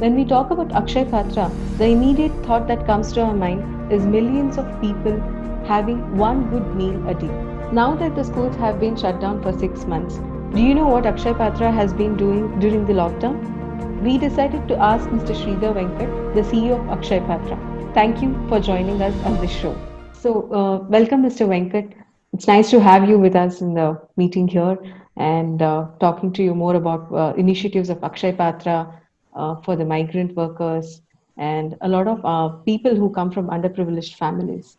When we talk about Akshaya Patra, the immediate thought that comes to our mind is millions of people having one good meal a day. Now that the schools have been shut down for 6 months, do you know what Akshaya Patra has been doing during the lockdown? We decided to ask Mr. Shridhar Venkat, the CEO of Akshaya Patra. Thank you for joining us on this show. Welcome, Mr. Venkat. It's nice to have you with us in the meeting here and talking to you more about initiatives of Akshay Patra for the migrant workers and a lot of people who come from underprivileged families.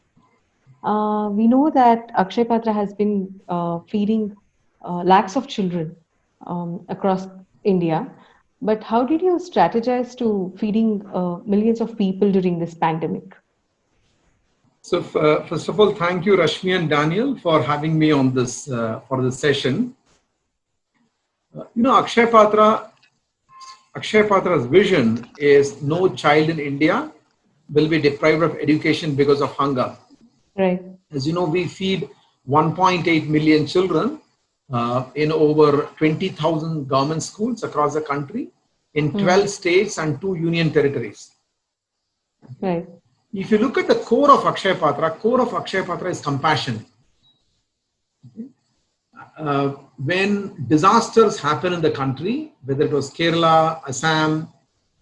We know that Akshay Patra has been feeding lakhs of children across India. But how did you strategize to feeding millions of people during this pandemic? So first of all, thank you, Rashmi and Daniel, for having me on this for this session. Akshaya Patra's vision is no child in India will be deprived of education because of hunger. Right. As you know, we feed 1.8 million children in over 20,000 government schools across the country in 12 states and 2 union territories. Right. If you look at the core of Akshaya Patra is compassion. When disasters happen in the country, whether it was Kerala, Assam,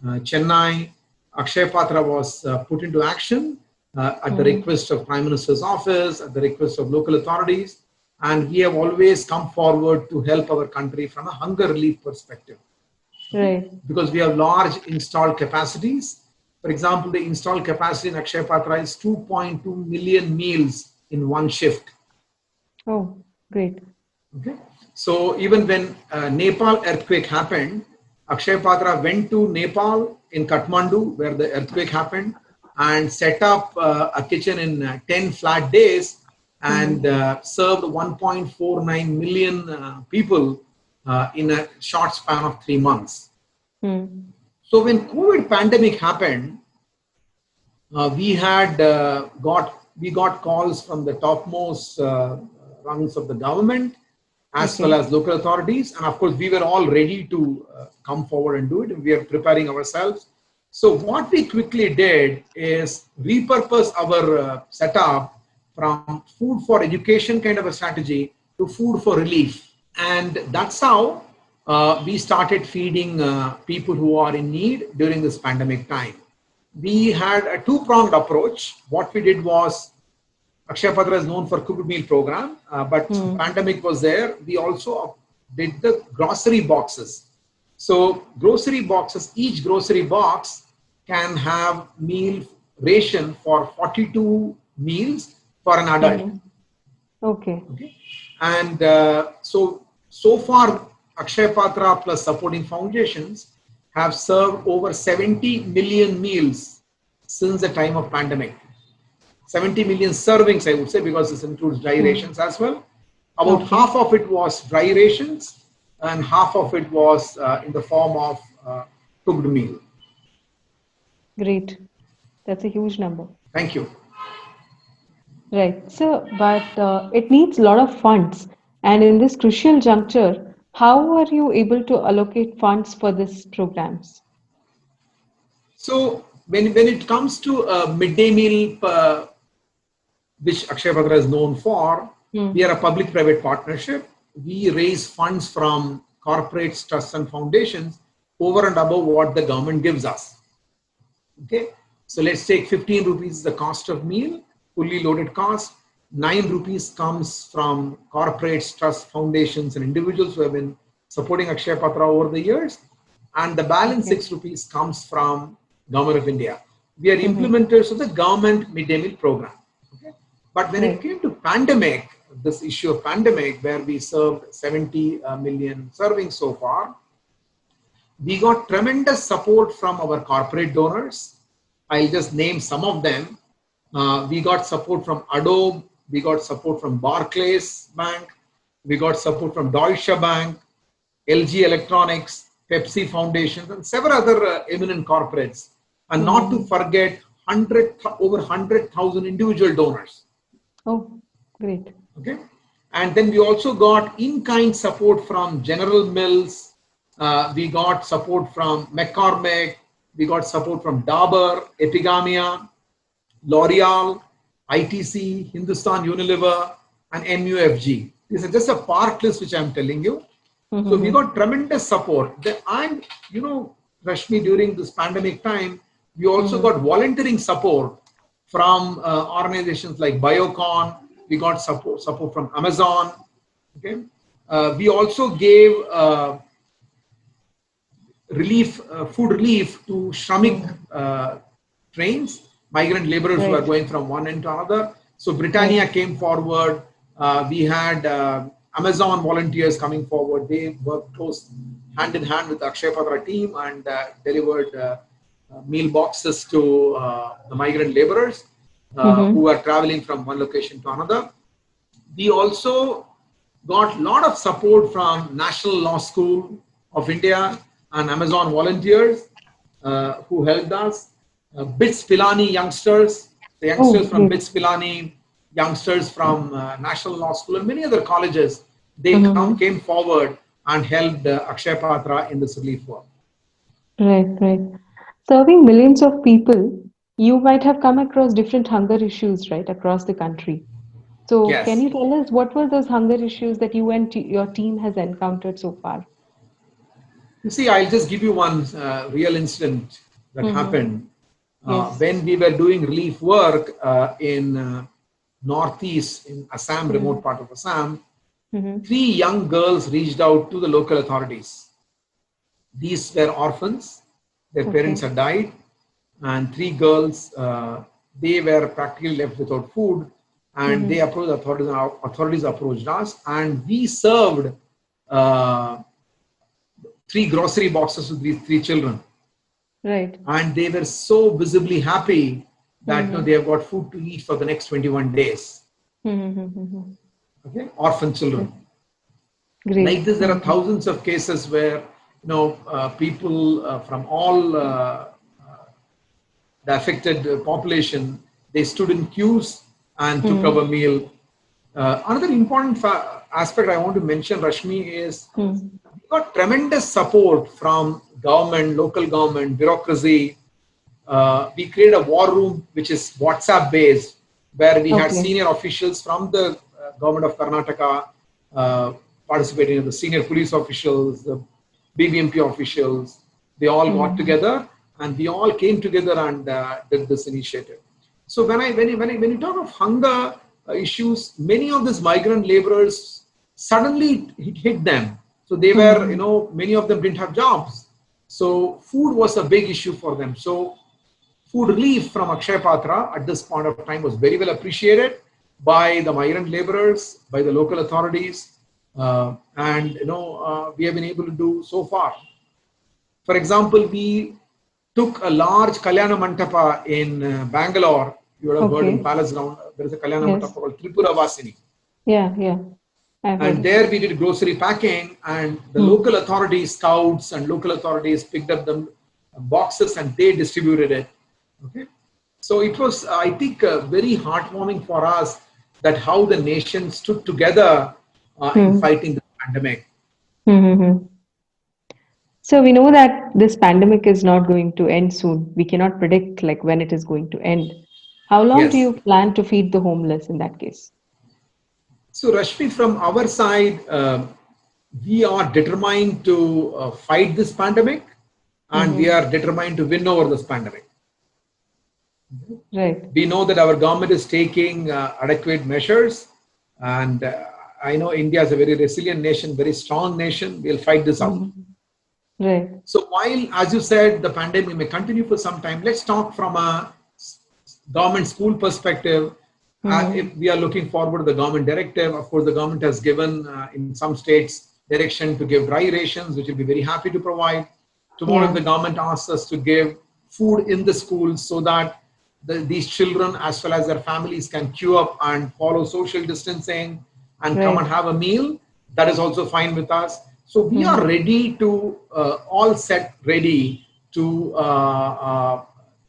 Chennai, Akshaya Patra was put into action at the request of Prime Minister's office, at the request of local authorities, and we have always come forward to help our country from a hunger relief perspective. Right. Because we have large installed capacities. For example, the installed capacity in Akshaya Patra is 2.2 million meals in one shift. Oh, great. Okay. So even when Nepal earthquake happened, Akshaya Patra went to Nepal in Kathmandu, where the earthquake happened, and set up a kitchen in 10 flat days and served 1.49 million people in a short span of 3 months. So when COVID pandemic happened, we got calls from the topmost rungs of the government as well as local authorities, and of course we were all ready to come forward and do it, and we are preparing ourselves. So what we quickly did is repurpose our setup from food for education kind of a strategy to food for relief, and that's how we started feeding people who are in need during this pandemic time. We had a two-pronged approach. What we did was, Akshaya Patra is known for cooked meal program, but pandemic was there. We also did the grocery boxes. So grocery boxes, each grocery box can have meal ration for 42 meals for an adult. Okay. And so far, Akshaya Patra plus supporting foundations have served over 70 million meals since the time of pandemic. 70 million servings, I would say, because this includes dry rations as well. About half of it was dry rations and half of it was in the form of cooked meal. Great. That's a huge number. Thank you. Right. So, but it needs a lot of funds. And in this crucial juncture, how are you able to allocate funds for these programs? So, when it comes to midday meal, which Akshaya Patra is known for, we are a public-private partnership. We raise funds from corporates, trusts, and foundations over and above what the government gives us. Okay, so let's take 15 rupees the cost of meal, fully loaded cost. 9 rupees comes from corporates, trusts, foundations, and individuals who have been supporting Akshaya Patra over the years, and the balance 6 rupees comes from Government of India. We are implementers of the government midday meal program. Okay? But when it came to pandemic, this issue of pandemic, where we served 70 million servings so far, we got tremendous support from our corporate donors. I'll just name some of them. We got support from Adobe, we got support from Barclays Bank, we got support from Deutsche Bank, LG Electronics, Pepsi Foundation, and several other eminent corporates. And not to forget over 100,000 individual donors. Oh, great. Okay. And then we also got in-kind support from General Mills. We got support from McCormick, We got support from Dabur, Epigamia, L'Oreal, ITC, Hindustan Unilever, and MUFG. This is just a part list which I'm telling you. So we got tremendous support. And, Rashmi, during this pandemic time, we also got volunteering support from organizations like Biocon. We got support from Amazon. Okay. We also gave food relief to Shramik trains, migrant laborers who are going from one end to another. So Britannia came forward. We had Amazon volunteers coming forward. They worked close hand in hand with the Akshaya Patra team and delivered meal boxes to the migrant laborers who are traveling from one location to another. We also got a lot of support from National Law School of India and Amazon volunteers who helped us. BITS Pilani youngsters, the youngsters from BITS Pilani, youngsters from National Law School and many other colleges, they came forward and helped Akshaya Patra in this relief work. Right, right. Serving millions of people, you might have come across different hunger issues, right, across the country. So, can Yes. you tell us what were those hunger issues that you and your team has encountered so far? You see, I'll just give you one real incident that happened. Yes. When we were doing relief work in Northeast, in Assam, remote part of Assam, three young girls reached out to the local authorities. These were orphans. Their parents had died. And three girls, they were practically left without food. And they approached the authorities, and our authorities approached us. And we served 3 grocery boxes to these 3 children. Right. And they were so visibly happy that they have got food to eat for the next 21 days. Okay, orphan children. Great. Like this, there are thousands of cases where people from all the affected population, they stood in queues and took our meal. Another important aspect I want to mention, Rashmi, is we got tremendous support from government, local government, bureaucracy. We created a war room, which is WhatsApp based, where we had senior officials from the government of Karnataka participating, the senior police officials, the BBMP officials. They all got together and we all came together and did this initiative. So when you talk of hunger issues, many of these migrant laborers, suddenly it hit them. So they were, many of them didn't have jobs. So food was a big issue for them. So food relief from Akshaya Patra at this point of time was very well appreciated by the migrant laborers, by the local authorities, and we have been able to do so far. For example, we took a large Kalyana Mantapa in Bangalore. You would have heard in Palace Ground. There is a Kalyana Mantapa called Tripura Vasini. Yeah. And there we did grocery packing, and the local authorities, scouts and local authorities picked up the boxes and they distributed it. Okay. So it was, I think, very heartwarming for us that how the nation stood together in fighting the pandemic. So we know that this pandemic is not going to end soon. We cannot predict like when it is going to end. How long do Yes. you plan to feed the homeless in that case? So Rashmi, from our side, we are determined to fight this pandemic, and we are determined to win over this pandemic. Right. We know that our government is taking adequate measures, and I know India is a very resilient nation, very strong nation. We'll fight this out. Right. So while, as you said, the pandemic may continue for some time, let's talk from a government school perspective. If we are looking forward to the government directive, of course, the government has given in some states direction to give dry rations, which we'll be very happy to provide. Tomorrow, the government asks us to give food in the schools so that these children as well as their families can queue up and follow social distancing and come and have a meal. That is also fine with us. So we are ready to, all set ready to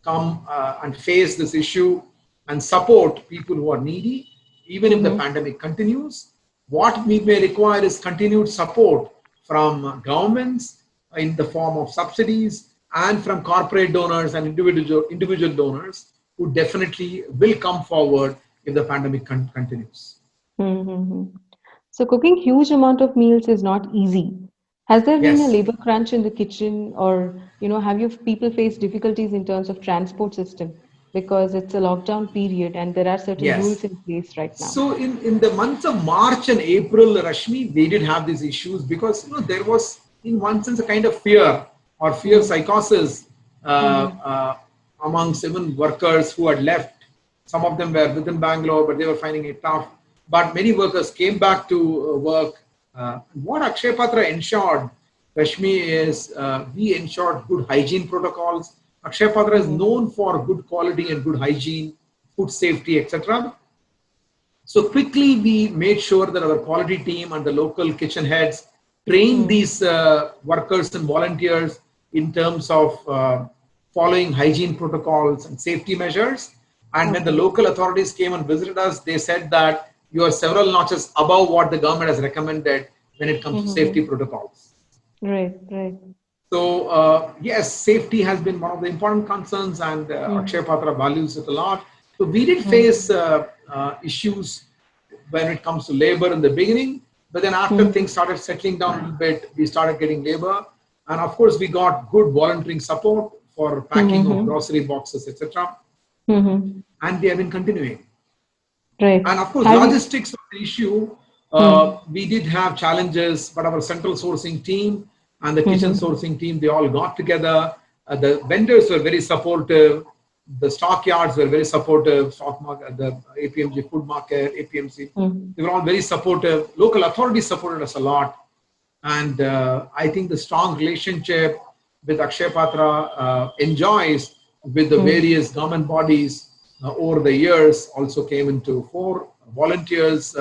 come and face this issue and support people who are needy, even if the pandemic continues. What we may require is continued support from governments in the form of subsidies, and from corporate donors and individual donors who definitely will come forward if the pandemic continues. Mm-hmm. So cooking huge amount of meals is not easy. Has there been a Yes, labor crunch in the kitchen, or have you people faced difficulties in terms of transport system because it's a lockdown period and there are certain yes. rules in place right now? So in the months of March and April, Rashmi, they did have these issues because there was in one sense a kind of fear or fear Mm-hmm. psychosis Mm-hmm. amongst even workers who had left. Some of them were within Bangalore, but they were finding it tough. But many workers came back to work. What Akshaya Patra ensured, Rashmi, is we ensured good hygiene protocols. Akshaya Patra is Mm-hmm. known for good quality and good hygiene, food safety, etc. So quickly, we made sure that our quality team and the local kitchen heads trained Mm-hmm. these workers and volunteers in terms of following hygiene protocols and safety measures. And when the Okay. local authorities came and visited us, they said that you are several notches above what the government has recommended when it comes to Mm-hmm. safety protocols. Right, right. So yes, safety has been one of the important concerns, and Mm-hmm. Akshaya Patra values it a lot. So we did face Mm-hmm. issues when it comes to labor in the beginning, but then after things started settling down a little bit, we started getting labor, and of course we got good volunteering support for packing of Mm-hmm. grocery boxes, etc. Mm-hmm. And we have been continuing. And Right. of course, Have you? logistics of the issue, Mm-hmm. we did have challenges, but our central sourcing team and the kitchen Mm-hmm. sourcing team, they all got together. The vendors were very supportive. The stockyards were very supportive. The APMG food market, APMC, Mm-hmm. they were all very supportive. Local authorities supported us a lot. And I think the strong relationship with Akshaya Patra enjoys with the Mm-hmm. various government bodies over the years also came into fore. Volunteers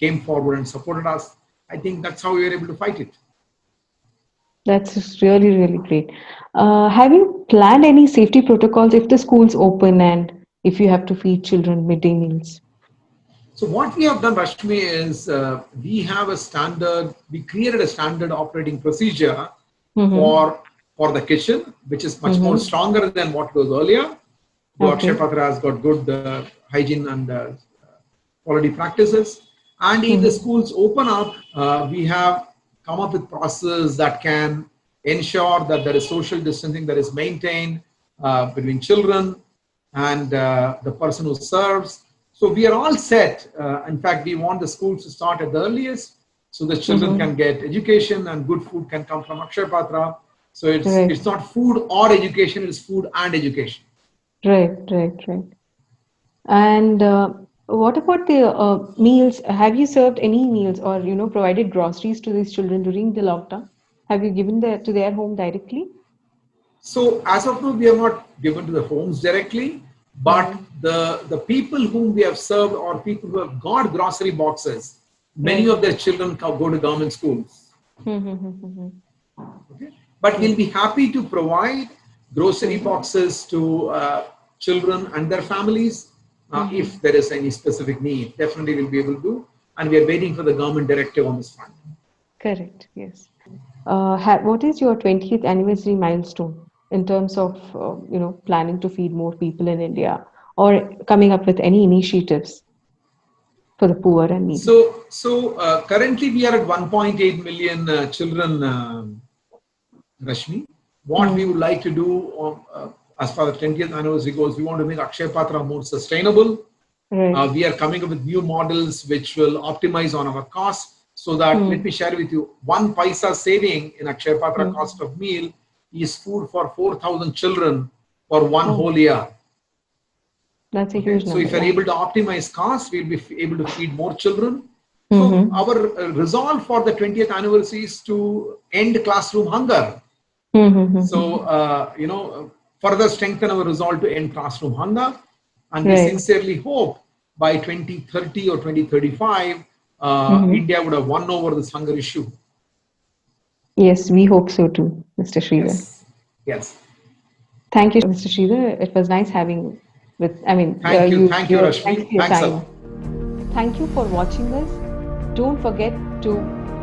came forward and supported us. I think that's how we were able to fight it. That's just really, really great. Have you planned any safety protocols if the schools open and if you have to feed children midday meals? So what we have done, Rashmi, is we have a standard. We created a standard operating procedure Mm-hmm. for for the kitchen, which is much more Mm-hmm. stronger than what was earlier. Though Akshaya Okay. Patra has got good hygiene and quality practices. And if the Mm-hmm. schools open up, we have come up with processes that can ensure that there is social distancing that is maintained between children and the person who serves. So we are all set. In fact, we want the schools to start at the earliest so the children can Mm-hmm. get education and good food can come from Akshaya Patra. So Right. it's not food or education, it's food and education. Right. Right. Right. And what about the meals? Have you served any meals or provided groceries to these children during the lockdown? Have you given to their home directly? So as of now, we have not given to the homes directly, but Mm-hmm. the people whom we have served or people who have got grocery boxes, many Right. of their children go to government schools. Mm-hmm. Okay? But we'll Right. be happy to provide grocery Mm-hmm. boxes to children and their families if Mm-hmm. there is any specific need. Definitely, we'll be able to do. And we are waiting for the government directive on this front. Correct. Yes. What is your 20th anniversary milestone in terms of planning to feed more people in India or coming up with any initiatives for the poor and needy? So currently we are at 1.8 million children, Rashmi. What we would Mm. like to do as far as 20th anniversary goes, we want to make Akshaya Patra more sustainable. Right. We are coming up with new models which will optimize on our costs. So that let me Mm. share with you, one paisa saving in Akshaya Patra cost Mm. of meal is food for 4,000 children for one Oh, whole year. that's a Okay, huge so number. if you're Yeah. able to optimize costs, we'll be able to feed more children. So Mm-hmm. our resolve for the 20th anniversary is to end classroom hunger. So, Mm-hmm. further strengthen our resolve to end classroom hunger. And we Right. sincerely hope by 2030 or 2035, Mm-hmm. India would have won over this hunger issue. Yes, we hope so too, Mr. Sridhar. Yes. Yes. Thank you, Mr. Sridhar. It was nice having Thank you. you. Thank you, Thanks Rashmi. for your Thanks a time. lot. Thank you for watching us. Don't forget to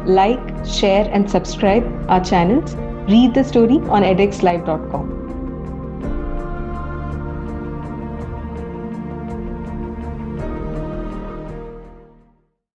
like, share, and subscribe our channels. Read the story on edexlive.com.